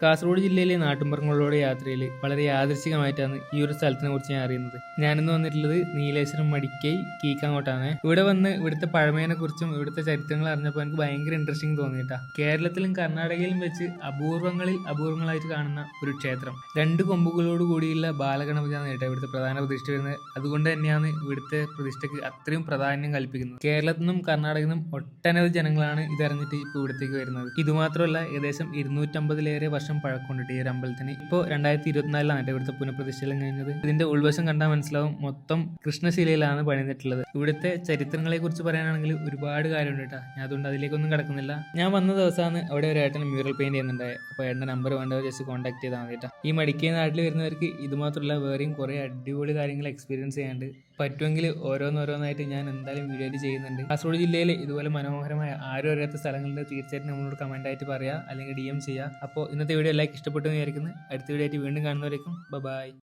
കാസർഗോഡ് ജില്ലയിലെ നാട്ടുമ്പുറങ്ങളിലൂടെ യാത്രയിൽ വളരെ യാദൃശ്ചികമായിട്ടാണ് ഈ ഒരു സ്ഥലത്തിനെ കുറിച്ച് ഞാൻ അറിയുന്നത്. ഞാനിന്ന് വന്നിട്ടുള്ളത് നീലേശ്വരം മടിക്കൈ കീക്കാങ്ങോട്ടാണ്. ഇവിടെ വന്ന് ഇവിടുത്തെ പഴമേനെ കുറിച്ചും ഇവിടുത്തെ ചരിത്രങ്ങൾ അറിഞ്ഞപ്പോൾ എനിക്ക് ഭയങ്കര ഇൻട്രസ്റ്റിംഗ് തോന്നിയിട്ടാ. കേരളത്തിലും കർണാടകയിലും വെച്ച് അപൂർവങ്ങളായിട്ട് കാണുന്ന ഒരു ക്ഷേത്രം. 2 കൊമ്പുകളോട് കൂടിയുള്ള ബാലഗണപതിയാണ് കേട്ടോ ഇവിടുത്തെ പ്രധാന പ്രതിഷ്ഠ വരുന്നത്. അതുകൊണ്ട് തന്നെയാണ് ഇവിടുത്തെ പ്രതിഷ്ഠയ്ക്ക് അത്രയും പ്രാധാന്യം കൽപ്പിക്കുന്നത്. കേരളത്തിൽ നിന്നും കർണാടകയിൽ നിന്നും ഒട്ടനവധി ജനങ്ങളാണ് ഇതറിഞ്ഞിട്ട് ഇപ്പോൾ ഇവിടത്തേക്ക് വരുന്നത്. ഇതുമാത്രമല്ല, ഏകദേശം 250-ലേറെ വർഷം പഴക്കമുണ്ട് ഈ ഒരു അമ്പലത്തിന്. ഇപ്പോൾ 2024 ഇവിടുത്തെ പുനഃപ്രതിഷ്ഠയെല്ലാം കഴിഞ്ഞത്. ഇതിന്റെ ഉൾവശം കണ്ടാൽ മനസ്സിലാവും, മൊത്തം കൃഷ്ണശിലയിലാണ് പണിതിട്ടുള്ളത്. ഇവിടുത്തെ ചരിത്രങ്ങളെ കുറിച്ച് പറയാനാണെങ്കിൽ ഒരുപാട് കാര്യമുണ്ട് കേട്ടോ. ഞാൻ അതുകൊണ്ട് അതിലേക്കൊന്നും കിടക്കുന്നില്ല. ഞാൻ വന്ന ദിവസമാണ് അവിടെ ഒരു ഏട്ടൻ മ്യൂറൽ പെയിന്റ് ചെയ്യുന്നുണ്ടായത്. അപ്പോൾ ഏട്ടൻ്റെ നമ്പർ വേണ്ടവർ ജസ്റ്റ് കോൺടാക്ട് ചെയ്താൽ മതി കേട്ടോ. ഈ മടിക്കൈ നാട്ടിൽ വരുന്നവർക്ക് ഇതുമാത്രമല്ല വേറെയും കുറേ അടിപൊളി കാര്യങ്ങൾ എക്സ്പീരിയൻസ് ചെയ്യാണ്ട്. പറ്റുമെങ്കിൽ ഓരോന്നായിട്ട് ഞാൻ എന്തായാലും വീഡിയോ ചെയ്യുന്നുണ്ട്. കാസർഗോഡ് ജില്ലയിൽ ഇതുപോലെ മനോഹരമായ ആരും അറിയാത്ത സ്ഥലങ്ങളുണ്ട്. തീർച്ചയായിട്ടും നമ്മളോട് കമന്റ് ആയിട്ട് പറയുക, അല്ലെങ്കിൽ DM ചെയ്യുക. അപ്പോൾ ഇന്നത്തെ വീഡിയോ എല്ലാവർക്കും ഇഷ്ടപ്പെട്ടു എന്ന് വിചാരിക്കുന്നു. അടുത്ത വീഡിയോ ആയിട്ട് വീണ്ടും കാണുന്നവരേക്കും ബൈ.